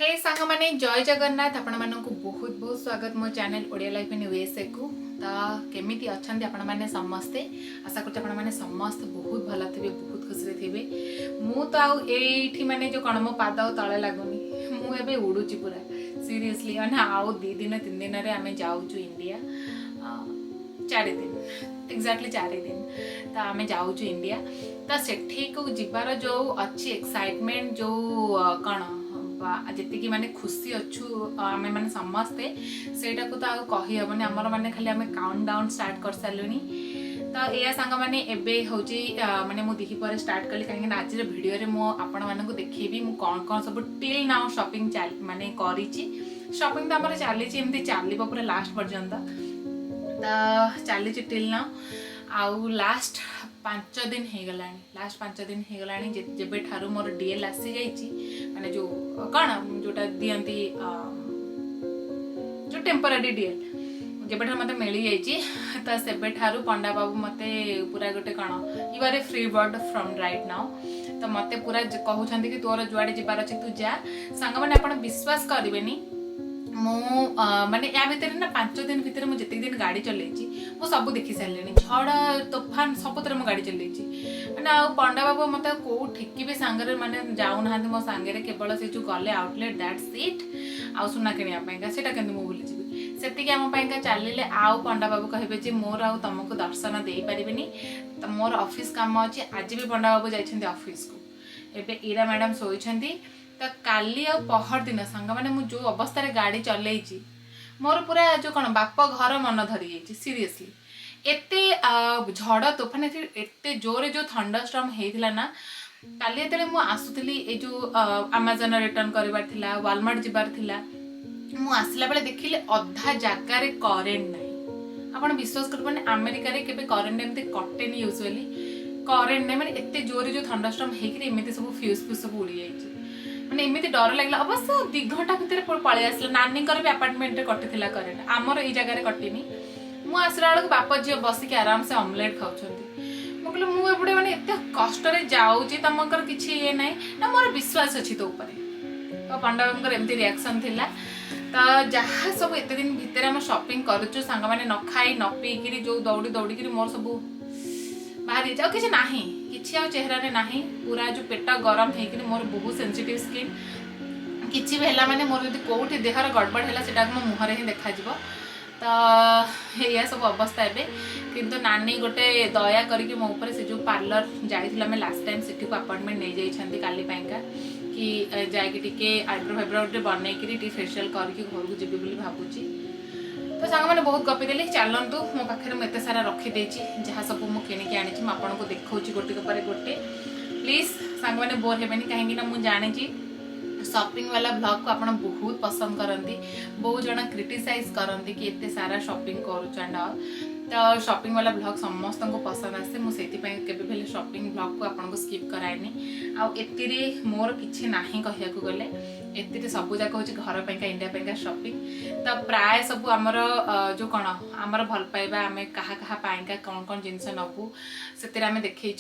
हे सांग माने जय जगन्नाथ आपण मानक बहुत बहुत स्वागत मो channel Odia life in USA को। तो केमिति अछंती आपण माने समस्ते आशा करते आपण माने समस्त बहुत भला थिबे बहुत खुशी रे थिबे। मु तो आउ एठी माने जो कण मो पाद तळे लागुनी मु एबे उडुची पूरा सीरियसली अने आउ 2 दिन 3 दिन रे आमे जाउछु इंडिया 4 दिन एक्जाक्टली 4 दिन तो आमे जाउछु इंडिया। तो सेठी को जिबार जो अच्छी एक्साइटमेंट जो कण जी माने खुशी अच्छु आमे माने समस्ते सेटा को तो आ कही हेबनी आमर माने खाली आमे काउंट डाउन स्टार्ट कर सालुनी। तो या सांग माने एबे होची माने मु दिखि पर स्टार्ट कली काहे ना आज वीडियो रे मो आपण माने को देखेबी मु कोन कोन सब टिल नाउ शॉपिंग माने करिची। शॉपिंग तो हमर चालीची एमती चालीबो पूरा लास्ट पर्यंत तो चालीची टिल नाउ आउ लास्ट 5 दिन हो गला लास्ट 5 दिन हो गला जेबे ठारू मोर डीएल आसी जाइची माने जो कौन जोटा दियंती जो टेम्पररी डीएल जेबे ठारू मते मिली जाइची तो सेबे ठारू पंडा बाबू मते पूरा गोटे कौन you are a free bird from right now. तो मते पूरा कहउछंती कि तोर जुआडे जिबार अछि तू जा सांग माने आपण विश्वास करिवेनी मु माने या भितर ना 5 दिन भितर मु जति दिन गाड़ी चलेची मु सब देखि सारलेनी झड़ा तूफान सबुतर मु गाड़ी चलेची माने आ पंडा बाबू मते को ठिकी भी सांगरे माने जाउ नाहंती मो सांगरे केवल से जो गले आउटलेट दैट्स इट आ सुना किनिया पैंका सेटा केंदे मु भूली जीबी सेति के हम पैंका चलिले आउ पंडा बाबू कहबे जे मोर आ तुमको दर्शन देई परिबिनी त मोर ऑफिस काम अछि आज भी पंडा बाबू जाइछन्ती ऑफिस को एबे इरा मैडम सोइछन्ती। तो काली आ पहर दिन सांग माने मु जो अवस्था रे गाड़ी चलेची मोर पूरा जो कौन बाप घर मन धरी जाइए सीरियसली एते झड़ तोफान एते जोरे जो थंडरस्टॉर्म हेइथिला ना काली एते मु आसुतली ए जो अमेज़न रिटर्न करबार थिला वालमार्ट जिबार थिला मु आसला बेले देखिले अधा जागा रे करेंट नाही। आपण विश्वास करबने अमेरिका रे केबे करेंट एमते कटेनी यूजुअली करेंट नाही माने एते जोरे जो थंडरस्टॉर्म हेइकरी एमिते सब फ्यूज सब उड़ी जाइए माने एमिति डर लागला अवश्य 2 घंटा भितर पळे आसला नानी कर भी अपार्टमेंट रे कटिथिला करेंट आमर ए जगह रे कटिनी मु आसला बेलक बाप जी बसी के आराम से ऑमलेट खाउछंती मु कहले मु एपडे माने एते कष्ट रे जाउची तमकर किछि ए नै ना मोर विश्वास अछि तो ऊपर तो पंडाबंकर एमती रिएक्शन थिला। तो जहाँ सब एते दिन भितर हम शॉपिंग करूछु संग माने न खाई न पी किरी जो दौड़ी दौड़ी किरी मोर सब बाहर जाओ किछि नाही किछि आ चेहरा रे नाही पूरा जो पेट गरम हे कि मोर बहुत सेंसिटिव स्किन किछि भी हला माने मोर यदि कोठी देहर गड़बड़ हला सेटा मो मुहर ही देखा जिवो। तो या सब अवस्था एबे किंतु नानी गोटे दया करके मो ऊपर से जो पार्लर जाइथिला मैं लास्ट टाइम सिटी को अपॉइंटमेंट नै जाई छंती काली पैंका कि जाय कि टिके आईब्रो फाइब्रो बनै कि टी फेशियल करके घर को जिबी बोली भाबुची। तो सांग मैंने बहुत गपी देली चलतु मो पाखे मुझे सारा रखीदे जहाँ सब मुझे किणिकी आनी आपको देखा गोटे पर गोटे प्लीज सांग मैंने बोर हेबेनी कहीं मुझे जानी शॉपिंग वाला ब्लॉग को आप बहुत पसंद करती बहुत जन क्रिटिसाइज करती कि एते सारा शॉपिंग करूँ तो शॉपिंग वाला ब्लॉग समस्त को पसंद आसे मुझे केबे शॉपिंग ब्लॉग को आपको स्किप कराएनी आती मोर किसी ना कहूँ गले एति सब जाक हूँ घर पैंका इंडिया पैंका शॉपिंग। तो प्राय सब आमर जो कौन आमर भल पाइबा आम क्या क्या कौन कौन जिनस नबू से आम देखु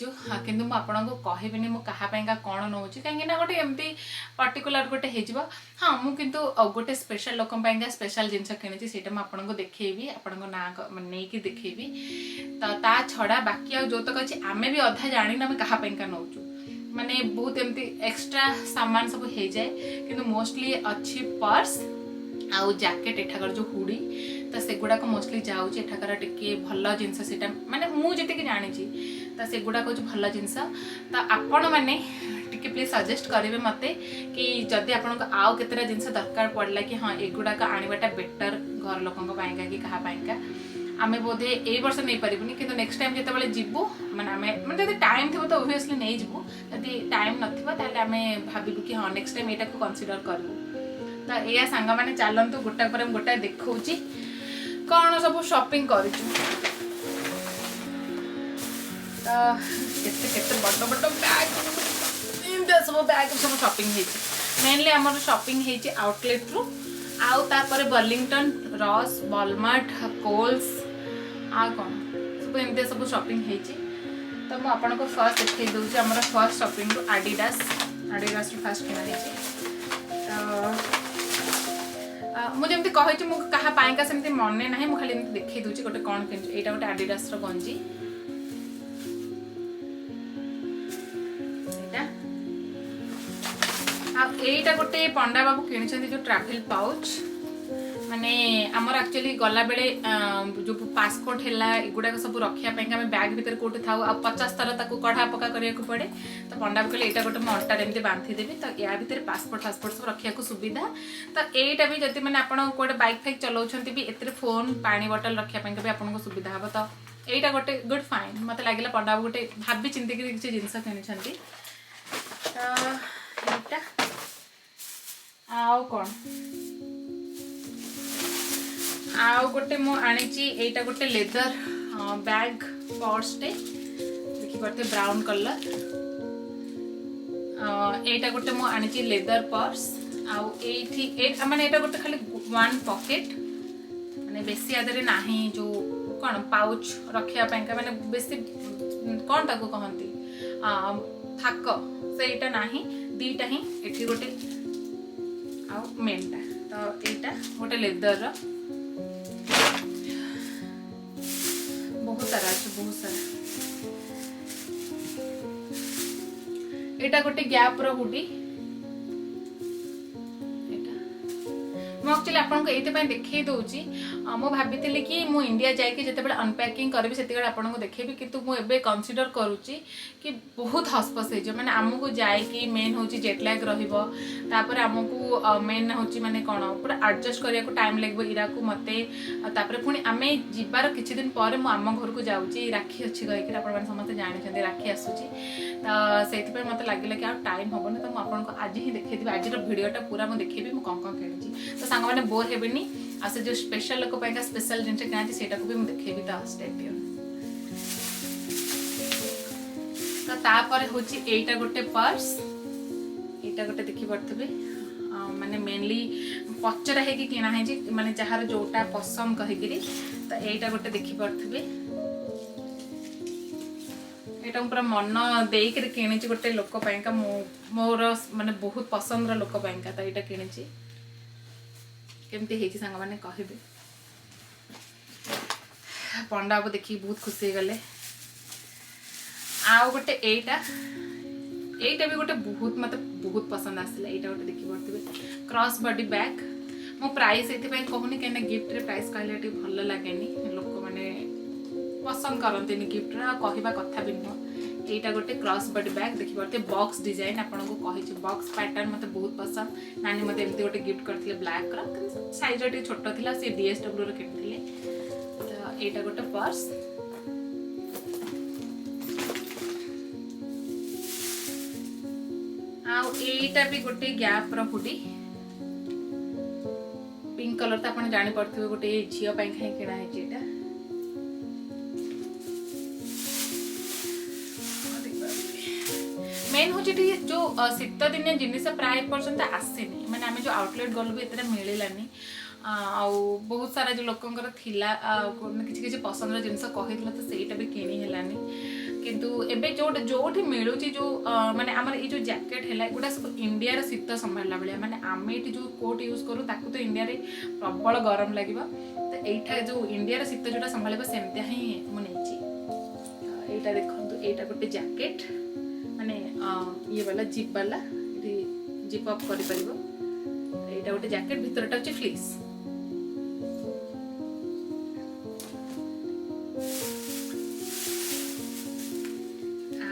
किंतु मुझे कहबी मु क्या कौन नौ कहीं गोटे एमती पर्टिकुलर गोटे हो हाँ मुझे गोटे स्पेशल लोक स्पेशल जिनस किणी से आपको देखी आपण ना नहीं कि देखी तो ता छड़ा बाकी आ जो तक अच्छी आम भी अधा जानी आम क्या नौ माने बहुत एमती एक्स्ट्रा सामान सब हो जाए किंतु मोस्टली अच्छी पर्स आउ जैकेट एठाकर जो हुडी तो सेगुड़ाक मोस्टली जाऊँगी एठाकर टिके भल जिनस से माने मुझे जानी तो सेगुड़ाक हूँ भल जिनस। तो आपण मैंने टिके प्लीज सजेस्ट करेंगे मते कि जदि आपको आउ केतरा जिनस दरकार पड़ला कि हाँ एगुड़ाक आनिबाटा बेटर घर लोकंक पाइंका कि कहा पाइंका आमे बोधे ए वर्ष नहीं पारिबुनी किंतु नेक्स्ट टाइम जेते बेले जिबु माने आमे माने जदि टाइम थिबो तो ऑब्वियसली नहीं जिबु जदि टाइम नथिबो ताले आमे भाबिबु कि हां नेक्स्ट टाइम एटा को कंसीडर करबु। तो एया सांग माने चालंतु गोटा पर गोटा देखौची कोन सब शॉपिंग करिछु। तो केते केते बड़ बड़ बैग इंदा सब बैग सब शॉपिंग हेछि मेनली हमर शॉपिंग हेछि आउटलेट रु आउ तापर बर्लिंगटन रॉस वॉलमार्ट कोल्स आ कौन सब एमती सब शॉपिंग होती। तो मुझे आपको फर्स्ट देखई दूसरी आम फर्स्ट शॉपिंग आडिडास फर्स्ट किना तो मुझे एमती कही मु कहा पाइका सेमती मने ना मुझे खाली एमती देखई दूची गोटे कौन कि एटा गोटे आडिडास रो गंजी एटा गोटे पंडा बाबू किनी जो ट्रैवल पाउच माने आमर एक्चुअली गला बेले जो पासपोर्ट है एगुड़ा सब रखापी आम बैग भितर कौटे था 50 थर ताको कढ़ा पका करने को पड़े तो पंडा कहले यहाँ गोटे मैं अंटार एमती बांधिदेवी तो या भितर पासपोर्ट सब रखा सुविधा तो यहाँ भी जब मैंने आप गोटे बैक फैक चलाऊँ भी ए फोन पानी बटल रखापी भी आपको सुविधा हम तो यहाँ गोटे गुड फाइन मत लगे पंडा गोटे भाभी चिंतिक किसी जिनस किनी तो आउ कौन आउ गोटे मु आनी एटा गोटे लेदर बैग पर्सटे देखी पारे ब्राउन कलर एटा गोटे मु आनी लेदर पर्स आउ माने एटा गोटे खाली वन पॉकेट माने बेसी आदरे नाही जो कौन पाउच रखापी माने बेसी कौन ताको कहती थाक सेटा नाही दीटा ही एठी गोटे आउ मेनटा तो एटा गोटे लेदर बहुत सारा अच्छे बहुत सारा एटा गोटे गैप रो हुडी एक्चुअली आपको ये देखी दूची मु भाभी कि मु इंडिया जाकि जिते अनपैकिंग करी से आपको देखेबी कि मुझे कनसीडर करुच्ची कि बहुत हसपस हो मैंने आमको जाकि मेन हूँ जेटलैग रहीपर आमको मेन हूँ मैंने कौन पूरा एडजस्ट करने को टाइम लगे इरा को मत पुणी आम जीवार किछि दिन पर आम घर को जाऊँगी राखी अच्छी कहीकि आप समस्त जानते राखी आसूची तो से मत लगे कि टाइम हेनी तो मुझे आज ही देखी आज भिडटा पूरा मुझे देखेबी मुझे कौन किणी तो सांग मैंने बोर हेबिनी आ से जो स्पेशल लोक स्पेशल जिन किना सेटा को भी मुझे देखेबी तो स्टेडियम तो तापर होची एटा गोटे पर्स एटा गोटे देखि पड़थबे माने मेनली पचरा है कि किना है जी माने जहार जोटा पसंद कहिगिरी तो एटा गोटे देखि पड़थबे एटा पूरा मन देकर किणी गोटे लोक पाइका मोर माने बहुत पसंद रो लोक पाइका तो एटा किणी केमती है सांग मैंने कहे पंडा को देखिए बहुत खुशी गले आउ गोटे एटा भी गोटे बहुत मत बहुत पसंद आसला एटा गोटे देखी पड़े क्रॉस बॉडी बैग मो प्राइस ये कहूनी कहीं गिफ्ट रे प्राइस कहले भल लगे लोक मैंने पसंद करते गिफ्ट कहवा कथा भी नुह एटा गोटे क्रॉस बॉडी बैग देखी पारे बॉक्स डिजाइन आपको कही बॉक्स पैटर्न मत बहुत पसंद नानी मत एमती गोटे गिफ्ट करते ब्लैक साइज टे छोट था सी DSW किनी तो एटा गोटे पर्स आईटा भी गोटे गैप हुडी पिंक कलर तो आप जानी पड़े गोटे झील कहीं किना है मेन हूँ जो शीत दिन जिनस प्राय पर्यंत आसेनी मैंने आम जो आउटलेट गलु भी इतना मिलानी बहुत सारा जो लोकंर थिला किसी पसंद जिनस कही तो सहीटा भी किणी हेलानी किंतु एबे जो मिलूँ जो माने आमर ये जो जैकेट है गुड़ा सब इंडिया शीत संभाला भाया माने आम ये जो कोट यूज करूँ ताकू तो इंडिया रे प्रबल गरम लगे तो यहाँ जो इंडिया शीत जोटा संभाल सेमती ही मुझे यहाँ देखो यहाँ गोटे जैकेट माने ये वाला जिप अप कर यहाँ गोटे जैकेट भितरटा होची फ्लिस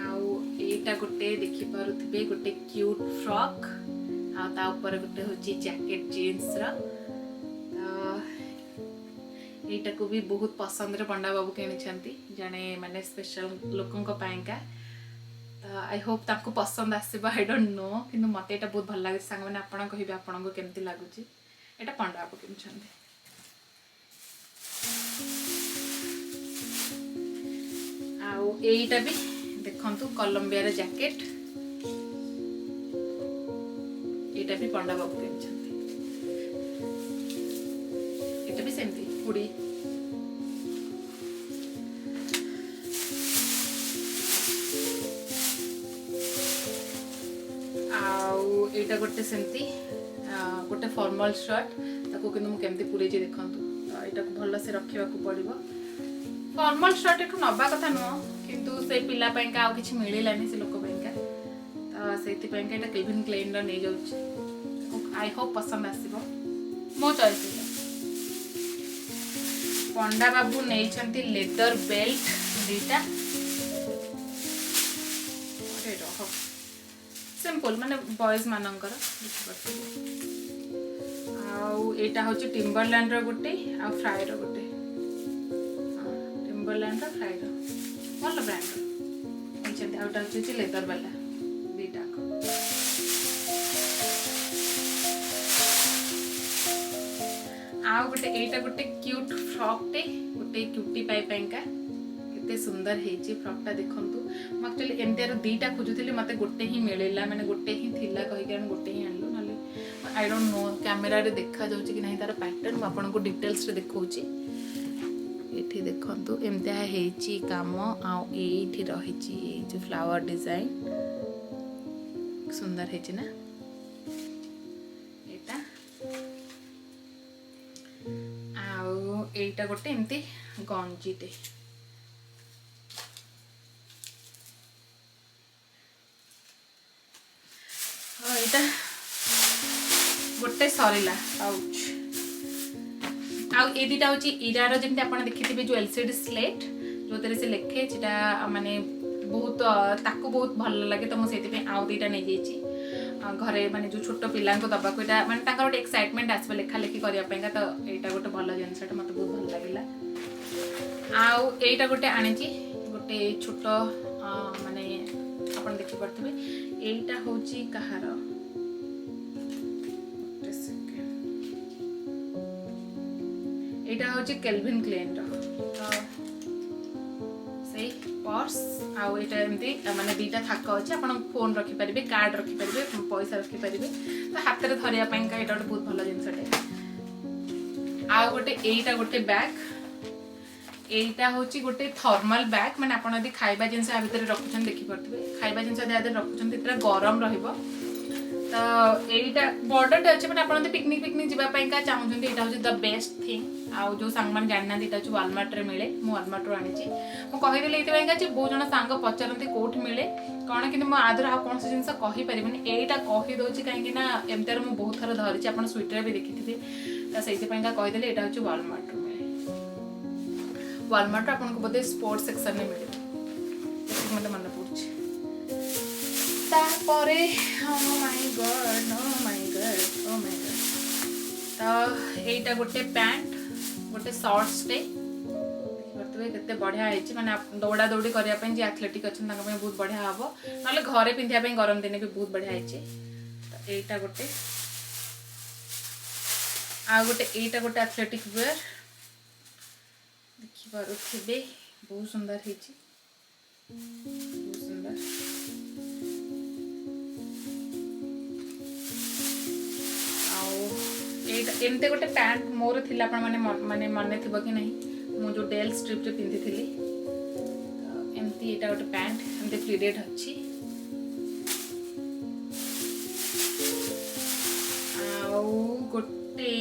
आउटा गोटे देखी पारुथिबे गोटे क्यूट फ्रॉक आ ऊपर गोटे होची जैकेट जीन्स रा एटा को भी बहुत पसंद रे पंडा बाबू किनी जने माने स्पेशल लोकन को पाएंका आई होप ताको पसंद आसो आई डोंट नो कि मत यहाँ बहुत भल लगे सांग मैंने आपड़ कहे आपको केमती लगुच यहाँ पंडा बाबू किनी आईटा भी देखु कोलंबिया जैकेट यहाँ भी पंडा बाबू किनी यहाँ भी सेमती हुडी यहाँ गोटे सेमती गोटे फॉर्मल शर्ट ताको किंतु मु केमती पुरे देखंतु तो एटा को भल से रखिबा को पड़िबो फॉर्मल शर्ट एठू नबा कथा नुह किंतु से पिला पैंका आ किछि मिलिलानी से लोक पैंका तो सेति पैंका एटा केल्विन क्लेन रो नै जाउछ आई होप पसंद आसीबो मो चॉइस पंडा बाबू नै छंती लेदर बेल्ट दीटा अरे रहो सिंपल माने बॉयज मानकर आउ एटा होची टिम्बरलैंड रो गुटे आ फ्राई रो गुटे टिम्बरलैंड रो फ्राई रो भल ब्रांड रो एचंती आउटा होची लेदर वाला दीटा को आउ गुटे एटा गुटे क्यूट फ्रॉक टे गुटे क्यूटी पाई पैंका केते सुंदर हेची फ्रॉक टा देखंतु म एक्चुअली एमटीआर दीटा खोजुथिली मते गोटे ही मिलेला माने गोटे ही थिला कहि के गोटे ही आनलो नाले आई डोंट नो कैमरा रे देखा जाउची कि नहीं तार पैटर्न म आपन को डिटेल्स रे देखौची एठी देखंतु एमता हेची काम आ एठी रहिची जो फ्लावर डिजाइन सुंदर हेची ना एटा आउ एटा गोटे एमती गंजीटे एटा गोटे सरीला पाउच आउ ए दिटा होची इरार जेमते आपण देखिथिबे जो एलसीडी स्लेट जो तरे से लेखे जेटा माने बहुत ताको बहुत भल लागे तो मु सेति पे आउ दिटा नै जेची घरे माने जो छोटो पिला को दबा को एटा माने ताकर एक्साइटमेंट आसबे लेखा लेखी करिया पेंगा तो एटा गोटे भल जिनसटा मते बहुत भल लागिला आउ एटा गोटे आनिची गोटे छोटो माने आपण देखि परथबे एटा होची कहार एटा होची केल्विन क्लेन रो तो सही पर्स आउ एटा एमती माने दीटा थाक अछि आपण फोन रखि परिबे कार्ड रखि परिबे पैसा रखि परिबे तो हाथ रे धरिया पैंका एटा बहुत भलो जिनसटे आउ गोटे एटा गोटे बैग एटा होची गोटे थर्मल बैग माने आपण यदि खाइबा जिंस आ भीतर रखुछन देखि परथबे खाइबा जिंस यदि आदर रखुछन तेरा गरम रहइबो तो एटा बॉर्डर टच माने आपण पिकनिक पिकनिक जिबा पैंका चाहुछन एटा होची द बेस्ट थिंग आउ जो सांग मान जानना एटा छु वालमार्ट रे मिले मु वालमार्ट रो आनी छि मु कहि देले एते पैंका जे बहुत जण सांग पचरंती कोठ मिले कोन कि मु आदर आ कोन से जिंस कहि परिबनी एटा कहि दोछि काहे कि ना एमतर मु बहुत थर धरि छि आपण स्वीट रे भी देखिथिबे त सेति पैंका कहि देले एटा छु वालमार्ट रो मिले वालमार्ट आपन को बोधे स्पोर्ट्स सेक्शन में मिले जैसे मतलब मन पड़छ तापरे ओ माय गॉड तो एटा गोटे पैंट गोटे शॉर्ट्स टे देखिबे केते बढ़िया हेची माने दौड़ा दौड़ी करिया पे जे एथलेटिक अछन ताका पे बहुत बढ़िया हबो नाले घरे पिंधिया पे गरम दिने भी बहुत बढ़िया हेची तो एटा गोटे आ गोटे एटा गोटे एथलेटिक वेयर देखि पारुथिबे बहुत सुंदर हेची बहुत सुंदर एमते गोटे पैंट मोर थिला आपण माने मने थिबो कि नहीं मु जो डेल स्ट्रिप रे पिंधि थिली एमती एटा गोटे पैंट एमते प्लीटेड अछि आउ गोटे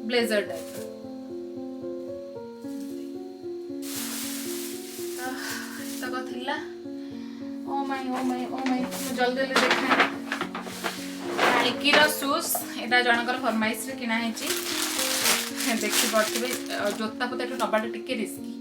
ब्लेजर टाइप तक थिला ओ माय जल्दी जल्दी देखना नाइकी रो शूज एटा जनकर फरमाइश रे किना हेची देखि पड़थिबे जोता पुता तो नबाटा टिके रिस्की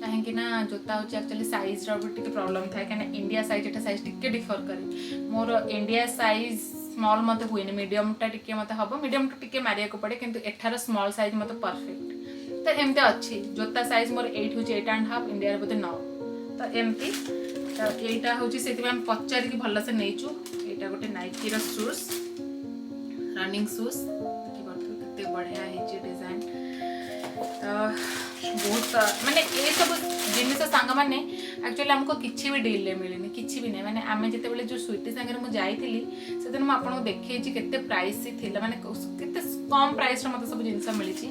काहे कि ना जोता होची एक्चुअली साइज रो टिके प्रॉब्लम थाए काहे इंडिया साइज एटा साइज टिके डिफर करे मोर इंडिया साइज स्मॉल मते हुइने मीडियम टा टिके मते हबो मीडियम टू टिके मारिया को पड़े किंतु एठार स्मॉल साइज मते परफेक्ट तो एमते अछि जोता साइज मोर 8 होची 8.5 इंडिया रे बोते 9 तो एमती तो एटा होची सेति हम पचार की भल्ला से नेचू एटा गोटे नाइकी रो शूज रनिंग शूज देखि परथु कते बढ़िया हेची डिजाइन तो बहुत माने ए सब जिनिस सांग माने एक्चुअली हमको किछि भी डील ले मिलेनी किछि भी नै माने आमे जते बेले जो स्वीटी संगे मु जाईतिली सेदिन मु आपन को देखैछि केते प्राइस सी थिला माने केते कम प्राइस रे मते सब जिनिस मिली छि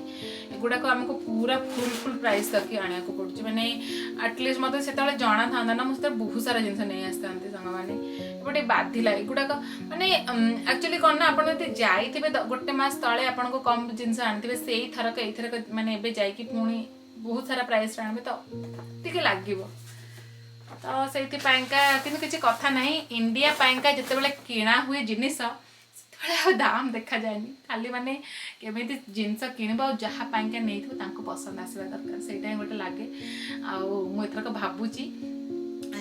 एगुडा को हमको पूरा फुल प्राइस तक आनिया को पड़छि माने एटलीस्ट मते सेतले जाना थांदा ना मुस्ते बहुत सारा जिनिस नै आस्तांते संग माने गोटे बाधिला एगुड़ाक माने एक्चुअली कौन ना आप जाइए गोटे मस तले आपको कम जिनस आनी से थरक एथरक माने एबे जाइए पुणी बहुत सारा प्राइस आने तो टे लगे तो से किसी कथा ना इंडिया पाइंका जिते बड़े किणा हुए जिनिस दाम देखा जाए खाली माने केमी जिनस किणव जहाँ पाइंका नहीं पसंद आसवा दरकार से गोटे लगे आथरक भावुची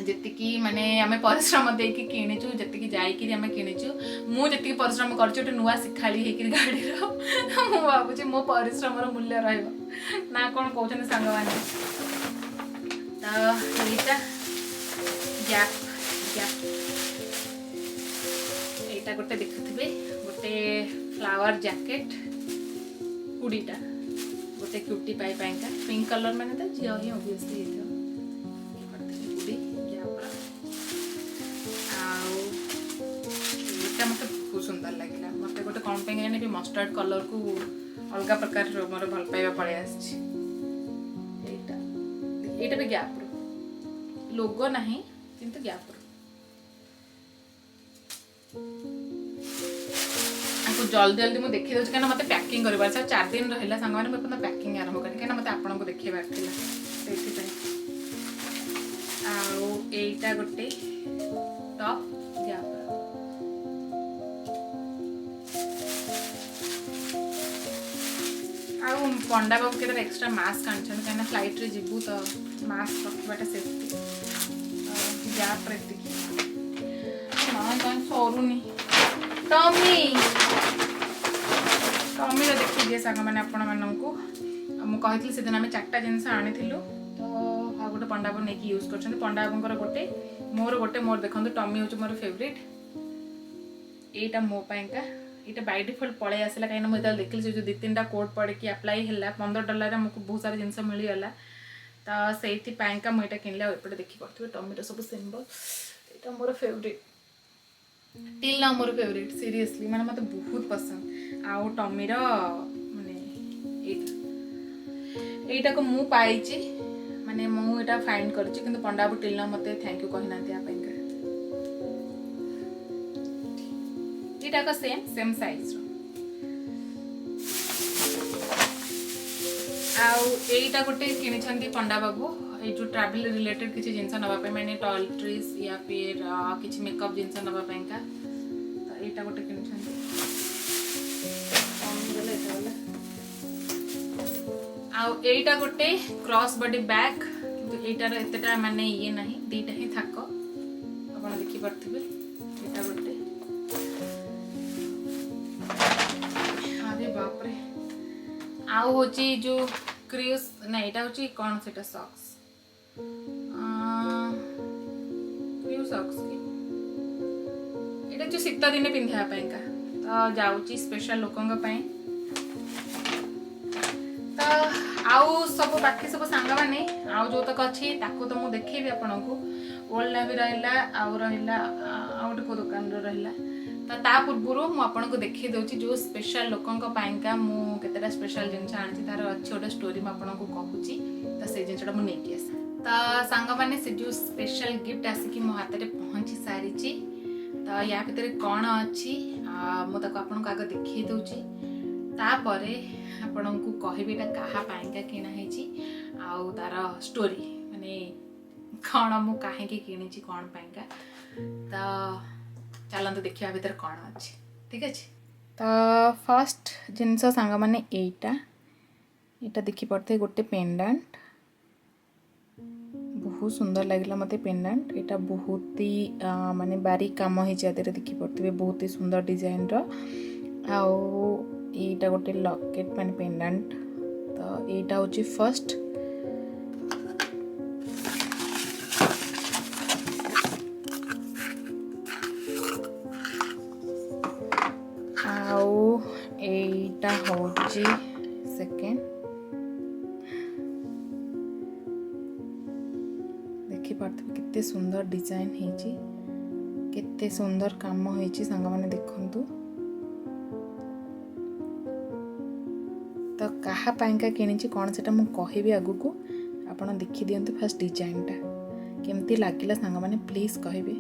जी माने आम परिश्रम देकी किणीचु जी जाकि किणीचु मुझे परिश्रम कर नुआ शिखाड़ी होकर गाड़ी भावुँ मो परिश्रम मूल्य रहा कौन कहते सांग मैंने तो यहीटा गैप गैप यहाँ गोटे देखुवे गोटे फ्लावर जैकेट हुडीटा गोटे क्यूटी पाई पाइंका पिंक कलर माने तो झील ही ओबियसली हुडी मत बहुत सुंदर लगे मत गोटे कौन पे जानी मस्टर्ड कलर को अलग प्रकार मोर भल पाइबा पड़े आईटा भी गैप लोगो नहीं किंतु गैप जल्दी जल्दी मुझे देखी दूसरी क्या मतलब पैकिंग कर 4 दिन रहा सांग मैंने मुझे पैकिंग आरंभ करें क्या मतलब आपको देखेबार आईटा गोटे टॉप गैप पंडा बाबू के एक्स्ट्रा मास्क आनी कहीं फ्लाइट रे जीवु तो मास्क रखा सेफ्टी गैप सरुनी टमी टमी देखी दिए सांग मैंने आपण मानू मुझे से दिन आम 4टा जिनस आनी तो गोटे पंडा बाबू नहीं यूज कर पंडा बाबूर गोटे मोर देखो टमी हूँ मोर फेवरेट यहीटा मोपाइंका ये बाय डिफल्ट पलि आसला कहीं मुझे देखिली से जो 2-3टा कोड पड़े कि अप्लाई है $15 मुझे बहुत सारा जिनस मिलगला तो से मुझे किनले एपटे देखिपे टमीर सब सिंबल यहाँ मोर फेवरेट टिल ना मोर फेवरेट सीरियसली माने मत बहुत पसंद आउ टमीर माने एटा को मु पाइची माने मु एटा फाइंड करची किंतु पंडा बाबू टिल ना मते थैंक यू कहना दिया पाइंका एटा का सेम साइज रो आउ एटा गोटे किनिछंती पंडा बाबू ये जो ट्रैवल रिलेटेड किसी जिनस नापी मैंने टॉयलेट्रीज या फिर किसी मेकअप जिनस नापी तो यहाँ गोटे कि आईटा गोटे क्रॉस बॉडी बैग कि एटार एतटा माने ये ना 2टा ही थाक आप देखिपे यहाँ गोटे अरे बाप रे आउ होची जो क्रूज ना यहाँ हूँ कौन से सॉक्स जो शीत दिन पिंधापी तो जाऊँगी स्पेशल लोकों तो आउ सब बाकी सब सांग मैंने आउ जो तक अच्छी तो मुझे देखेबी आपन को ओल्ड नेवी रहा आउ रहा गोटे को दुकान रहा तो ता पूर्व मुझे देखी दूसरी जो स्पेशल लोकों मुझे स्पेशल जिन आनी तार अच्छी गोटे स्टोरी मुझे कहूँ तो से जिनटा मुझे नहीं आस तो सांग मैंने से जो स्पेशल गिफ्ट आसिकी मो हाथ में पहुँची सारी तो या भितर कौन अच्छी मुझे आपको आगे देखी दूची तापर आपण को कहबी क्या पाइंका किना आउ तार स्टोरी माने कौन मु कहीं किणी कौन पाइंका तो चलते देखा भितर कौन अच्छी ठीक अच्छे तो फर्स्ट जिनस सांग मैंने यहाँ देखी पड़ते गोटे पेंडेंट बहुत सुंदर लगे मत पेंडेंट यहाँ बहुत ही माने बारीक काम हो देखी पड़ते बहुत ही सुंदर डिजाइन यहाँ गोटे लकेट माने पेंडेंट तो यहाँ हूँ फर्स्ट आईटा हूँ सेकेंड देखिपे केते सुंदर डिजाइन होती केते सुंदर काम होती सांग मैंने देखंतु तो कहा पाइंका किणी कौन से मुझे कहबी आगु को आपड़ देखी दिंतु फास्ट डिजाइनटा केमती लगिला सांग मैंने प्लीज कहबे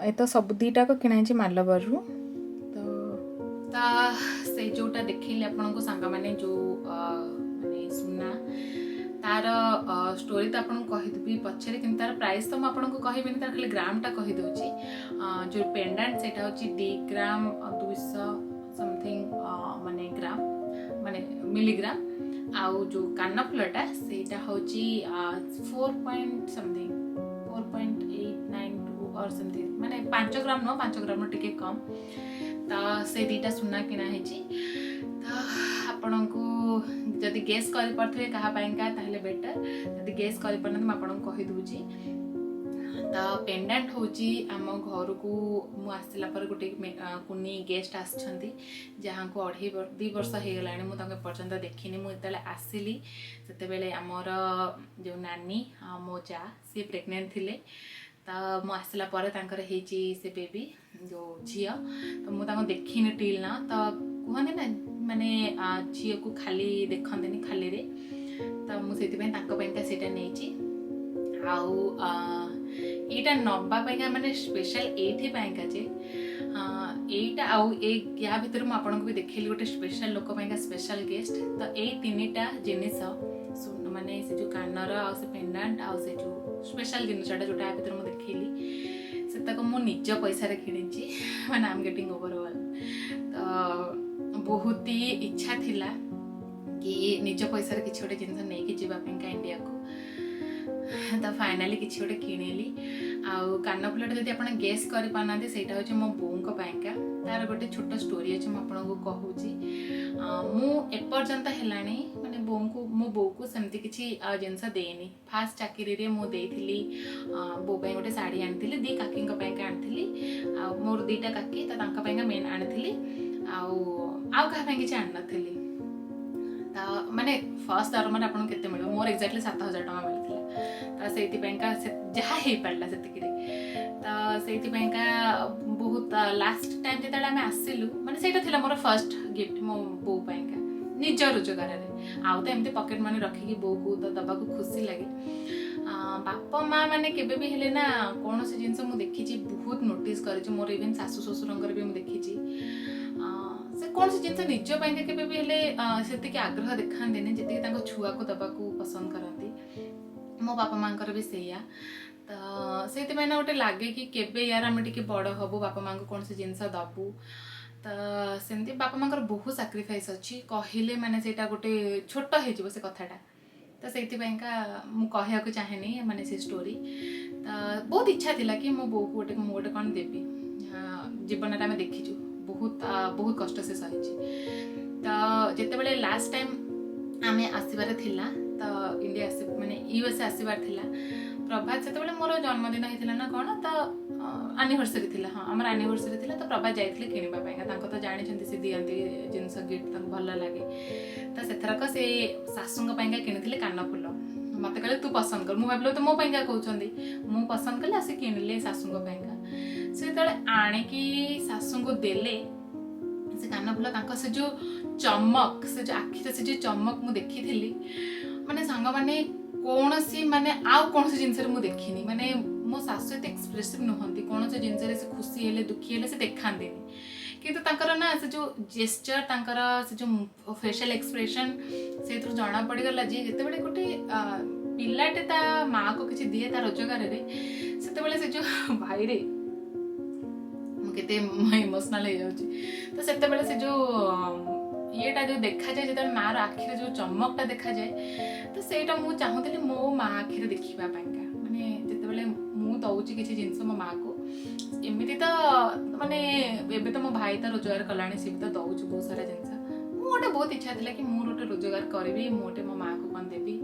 ଏ ତ ସବୁ ଦୁଇଟାକ କିଣା ହେଇଛି ମାଲବରରୁ। ତ ସେ ଯେଉଁଟା ଦେଖେଇଲି ଆପଣଙ୍କୁ ସାଙ୍ଗମାନେ ଯେଉଁ ମାନେ ସୁନା तार स्टोरी तो आपको कहीदेवी पछरे कि तार प्राइस तो मुझे कहबी तार खाली ग्रामटा कहीदे जो पेंडेंट से हूँ 2 ग्राम 200 समथिंग माने ग्राम माने मिलीग्राम आउ जो कानफुलटा से हूँ 4 पॉइंट समथिंग 4.892 और समथिंग माने 5 ग्राम नुह 5 ग्राम टिके कम तो से दीटा सुना किना है तो आपण को जदि गेस कर पारे क्या ताहले बेटर जदि गेस कर पारना मैं आपको कहीदे तो पेंडेंट हूँ आम घर को मुसला पर गोटे कुनी गेस्ट आसछंती जहाँ को 2.5 वर्ष हो गला मुझे पर्यंत देखनी मुझे आसली से आमर जो नानी मो जा सी प्रेग्नेंट थिले तो मु आसला पर से बेबी जो झील तो मुझे देखनी टिल ना तो कहते ना माने झील को खाली देखते खाली रे तो मुझे सेटा नहीं आउ एटा नबापा माने स्पेशल एथिपाइका जे एटा आउ या भितर मु आपन को भी देखैली गोटे स्पेशल लोक पाइका स्पेशल गेस्ट तो ए तीनटा जिनिस माने से जो कानर आ से पेंडेंट आ से जो स्पेशल जिनिसटा जोटा भितर मु देखैली से तक मु निज पैसा रे किनिची माने आई एम गेटिंग ओवरऑल तो बहुत ही इच्छा थिला कि निज पैसा रे किछि गोटे जिनिस नै कि जीवा पेंका इंडिया को तो फाइनाली किसी गोटे किणिली आउ कानफुलटा जब आप गेस कर पाना से मो बों पाइका तार गोटे छोट स्टोरी अच्छे मुझे कहूँ मुपर्यंत है माने मो बो को सेमती किसी जिनस देनी फास्ट चाकरी मुझे बो गोटे शाढ़ी आनी 2 काकी आनी मोर 2टा काकी तो मेन आनी आउ क्या किसी आनी नी तो माने फर्स्ट दरमार आपको केते मिल मोर एक्जाक्टली 7,000 टका मिलता तो से जहाँ हो पारा से तो बहुत लास्ट टाइम जो आम आसलु माने से मोर फर्स्ट गिफ्ट मो बो पाइका निज रोजगार आउ तो एमती पकेट मनी रखिकी बो को तो दबा को खुशी लगे बापा माँ मैंने केबे भी हेले ना कौन से जिनस मुझे देखी बहुत नोटिस कर मोर इवन सासु ससुर भी मुझे देखी से कौन से जिनस निज पाइका केबे भी हेले से आग्रह देखते जी छुआ को दबा को पसंद करती मो बापा माँ भी सैया तो से गोटे लगे कि केबे यार आम टे बड़ हबू बापा माँ को कौन से जिनस दबू तो सेमती बापा माँ बहुत साक्रिफाइस अच्छी कहले माने सेटा गोटे छोट हो से कथाटा तो से कहया चाहेनी माने से स्टोरी तो बहुत इच्छा थिला कि मो बो को गोटे कौन देवी जीवन आम देखीचु बहुत बहुत कष्ट से सही तो जिते लास्ट टाइम आम आसबार थिला तो इंडिया माने यूएसए आसबार थिला प्रभात से मोर जन्मदिन होता ना कौन तो एनिवर्सरी थिला हाँ आम एनिवर्सरी थिला तो प्रभात जाइए किणवाई तो जानते सी दिखती जिनस गिफ्ट भल लगे तो से से शाशुं कि कानफुल मत कहले तू पसंद कर मुझे भाविल तो मो कहते मु पसंद कले आसे किणिले शाशुं से जो आणिकी शाशुं को देले से कानफुल से जो चमक से जो आखिर से जो चमक मुझे देखी माने सांग माने कौन सी माने आउ कौन से जिनस मुझे देखनी माने मो सासु एत एक्सप्रेसिव नुहंती कौन से जिनस से खुशी हेले दुखी हेले से देखाती किंतु तांकर ना से जो जेस्चर तांकर से जो फेशियल एक्सप्रेशन से जना पड़गला जी जिते गोटे पिलाटे ता माँ को किसी दिए ता रोजगार से जो भाई रे मुझे इमोशनल हो जाऊँ तो से जो येटा जो देखा जाए जो माँ आखिर जो चमकटा देखा जाए तो सेटा मु चाहूली मो माँ आखिर देखा माने जिते मु दौची किसी जिनस मो माँ को एमती तो माने एबे तो मो भाई तो रोजगार कला सी भी तो दौच बहुत सारा जिन गोटे बहुत इच्छा था कि मुझे गोटे रोजगार करी मुझे मो माँ को कौन देवी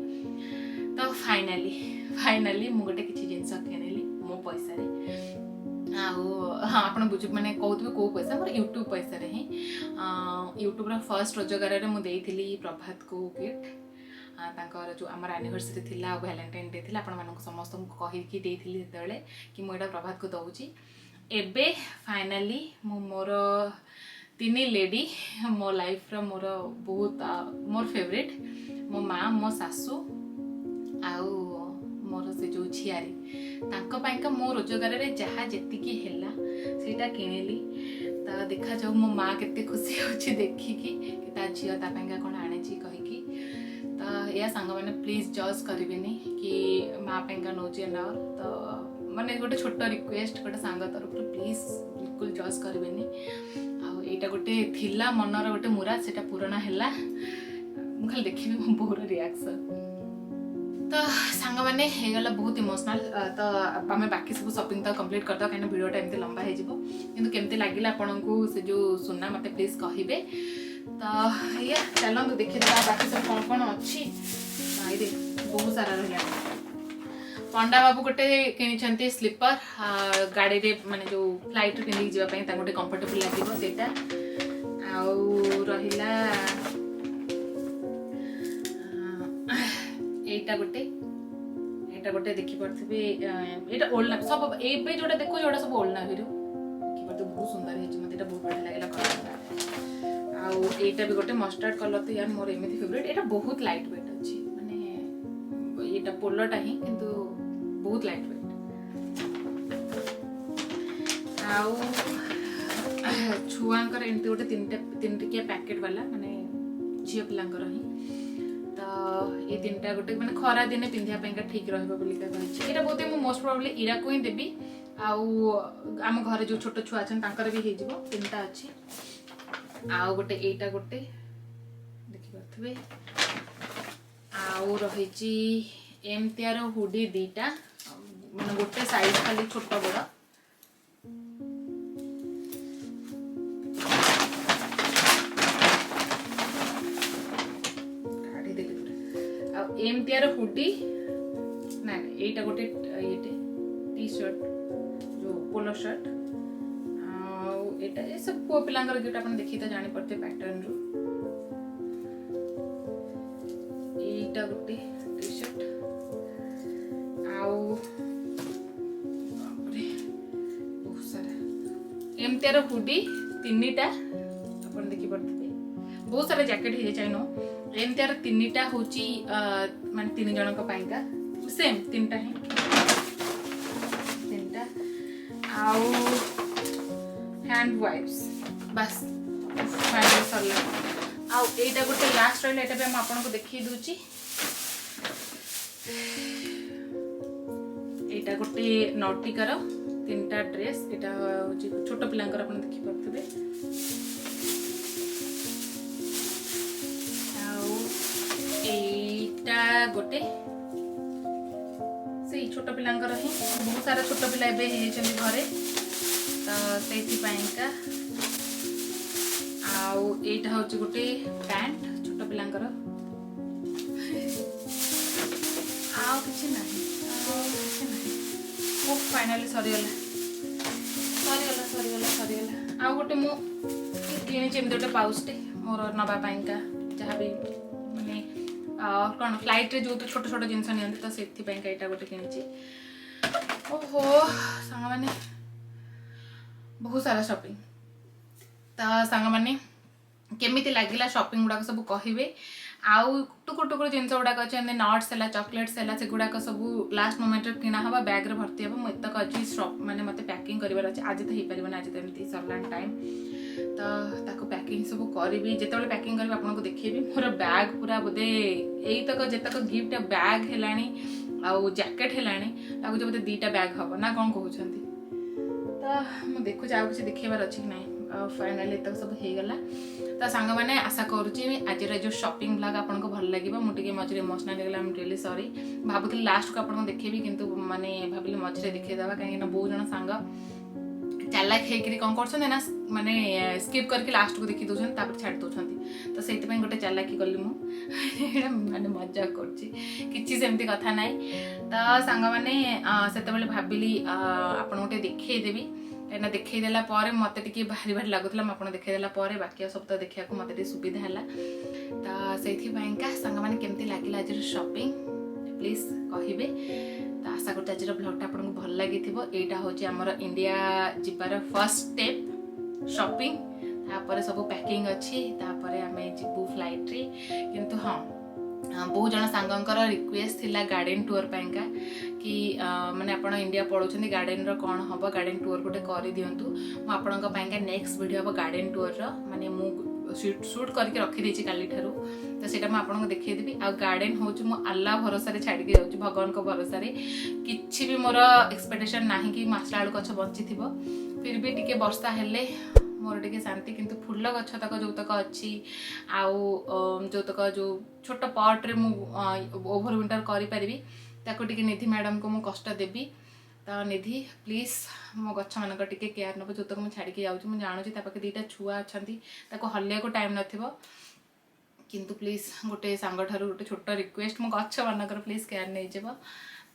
तो फाइनाली मुझे किसी जिनस किणिली मो पैसा हाँ आप बुझ मैंने कहते कौ पैसा मोर यूट्यूब पैसा ही यूट्यूब फर्स्ट रोजगार मुझे प्रभात को गिफ्ट तांकर जो आम एनिवर्सरी थिला वैलेंटाइन डे थिला आपण मानक समस्त कहीकि देइथिली सेतेबेले कि मु एटा प्रभात को दउची एबे फाइनाली मु मोर 3 लेडी मो लाइफ रो मोर बहुत मोर फेवरेट मो माँ मो सासू आउ मोर से जो झियारी तांको पाइका मो रोजगार रे जहाँ जेतिकी हैला सेटा किनिली। तो देखा जाऊ मो माँ केते खुशी होची देखिकी कि ता झियो ता पाइका कोन आनेची कहिकी। तो या सांग मैंने प्लीज जज करेनि कि माँ पाइका नौचे ना। तो माने गोटे छोट रिक्वेस्ट गोटे सांग तरफ प्लीज बिल्कुल जज करेनि। आईटा गोटे थिला मनर गोटे मुरा सेटा पूरण हैला खाली देखी मो बोर रिएक्शन। तो सांग मैंने हेगला बहुत इमोशनल। तो आम बाकी सब शॉपिंग तो कंप्लीट करदे कहीं भिडियोटा एमती लंबा हो किंतु केमती लगिला आपन को से जो सुना मते प्लीज कहिबे। तो ये चलंतु देखि बाकी सब कौन कौन अच्छी बहुत सारा रहा। पंडा बाबू गोटे कि स्लीपर गाड़ी रे माने जो फ्लाइट रे पिंधि जाबा पई गोटे कंफर्टेबल लागिबो सेटा। आउ रहिला एटा गोटे देखि पड़थिबे एटा ओल्ड सब एबे जोटा देखो जोटा सब ओल्ड ना वीडियो देखि पड़ते बहुत सुंदर है मते एटा बहुत बढ़िया लागला कलर। आउ एटा भी गोटे मस्टर्ड कलर तो यार मोर एमिति फेवरेट। एटा बहुत लाइट वेट अछि माने एटा पोलोटा ही किंतु बहुत लाइट वेट। आउ छुआंकर एमती गोटे तीन टिकिया पैकेट वाला माने झियो पिलांकर ही। तो ये तीनटा गोटे माने खरा दिने पिंधिया पेंका ठीक रहबो बोली का कहछि। एटा बोते मो मोस्ट प्रोबब्ली इरा को ही देबी। आउ आम घर जो छोट छुआ अछन तांकर भी हे जिवो तीनटा अछि। आउ गोटे एटा गोटे देखि परथबे। आउ रहिछि एमतियार हुडी दीटा माने गोटे साइज खाली छोट बड़। एमतियार हुडी ना एटा गोटे ये टी शर्ट जो पोलो शर्ट एटा ये सब पो पिलांगर जोटा अपन देखि त जानि पड़ते पैटर्न रो। एटा गोटे टी शर्ट आउ बहुत सारा एमतियार हुडी तीनटा अपन देखि पड़ते बहुत सारा जैकेट हे जाइनो। एमतियार तीनटा होची माने तीन जन को पाइका सेम तीनटा ही तीनटा। आउ हैंड वाइप्स बस फाइनल सरला। आउ एटा गोटे लास्ट रहले एटा पे हम आपन को देखि दूची। एटा गोटे नौटिकार तीनटा ड्रेस एटा होची छोट पिलांकर आपन देखि परथबे। एटा गोटे से छोट पिलांकर ही बहुत सारा छोट पिला एबे हे छथि घरे तो सेति पाइका। आउ एटा होची गोटे पैंट छोट पिलांकर आउ किछि नाही ओ फाइनली सरीगला। आउ गोटे मो किनि जेम गोटे पाउचटे मोर नबा पाइका जहाँ भी माने कौन फ्लाइट रे जो तो छोट छोट जिनस नि तो से एटा गोटे किनी। ओहो सांग माने बहुत सारा शॉपिंग। तो सांग माने केमिति लागिला शॉपिंग गुडा सब कहिबे। आउ टुकुर टुकुर जिनस गुडा अच्छे नट्स है चॉकलेट्स है से गुडा सब लास्ट मोमेंट रे किना हवा बैग रे भर्ती हबो। एतक अच्छी शॉप माने मते पैकिंग करिवार अछि। आज तो हे परिबना आज तो एमती सरलान टाइम तो ताको पैकिंग सब करी जिते पैकिंग करी आपको देखेबी। मोर बैग पूरा बोधे यही तक जितक गिफ्ट बैग हेलानी आउ जैकेट हेलानी लगुच बोधे 2टा बैग हम ना कौन कहते। तो मुझे देखुच आ कि देखेबार अच्छी कि ना। फाइनाली तक सब हो गला। तो सांग मैंने आशा करुच्ची आज जो शॉपिंग ब्लॉग आपको भल लगे। मुझे मझे इमोशनल हो गला आई एम रियली सॉरी। भावुली लास्ट को आपको देखेबी किंतु माने भाविली मझे देखीदेवा कहीं बहुत जन सांग चालाक होकर कौन कर माने स्किप करके लास्ट को देखी दौरान तापर छाड़ दौरान। तो से गोटे चालाकी कली माने मजाक करमती कथा ना। तो सांग मैंने से भाविली आपड़ गोटे देखईदेवी कहीं देखईदेला मत भारी भारी लगुला मुझे देखईदेला बाकी सब तो देखा मत सुविधा है। तो से सांग मैंने केमती लगे आज शॉपिंग प्लीज कहे। तो आशा करते आज ब्लॉगटा आपको भल लगी। यहाँ हूँ आमर इंडिया जीवार फर्स्ट स्टेप शॉपिंग। तापर सब पैकिंग अच्छी आम जीवु फ्लाइट रे किंतु हाँ बहुत जन सांगंकर रिक्वेस्ट थिला गार्डन टूर पाइंका कि माने आपण इंडिया पळौछन्ती गार्डन रो कोन हबो गार्डन टूर गोटे करि दियंतु मु आपणका पाइंका नेक्स्ट वीडियो हबो गार्डन टूर रो माने मु शूट करके रखी देछि काली ठारू तो सेटा मु आपणको देखै देबी आ गार्डन होछ मु अल्लाह भरोसा रे छाडी के जाउछि भगवान को भरोसा रे किछि भी मोर एक्सपेक्टेशन नाही कि मासलाड़ गछ बंची थिबो फिर भी टिके वर्षा हेले मोर टिके शांति किंतु फुल गछ तक जो तक अच्छी आउ जो तक जो छोट पट रे मु ओभर विंटर करि परिबी ताको टिके निधि मैडम को मु कष्ट देबी तो निधि प्लीज मो गछ मानक टिके केयर नब जो तक मु छाड़ी के जाउछि मु जानु छि तापके दीटा छुआ अछंती ताको हल्लिया को टाइम नथिबो किंतु प्लीज गोटे सांग ठारू गोटे छोट रिक्वेस्ट मो गछ मानकर प्लीज केयर नै जेबो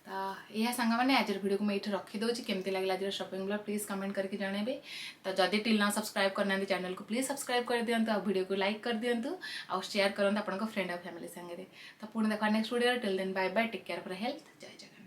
तो यह सांग मैंने आज वीडियो को मैं ये रखीदे केमती लगे आज शॉपिंग ब्लॉग प्लीज कमेंट करके जनइबे तो जदि टिल ना सब्सक्राइब करना चैनल को प्लीज सब्सक्राइब कर दिंतु आ वीडियो को लाइक कर दिंतु आ शेयर करते आपन फ्रेंड और फैमिली संगे तो पुणी देखा next video till then bye bye take care for health जय जगन्नाथ।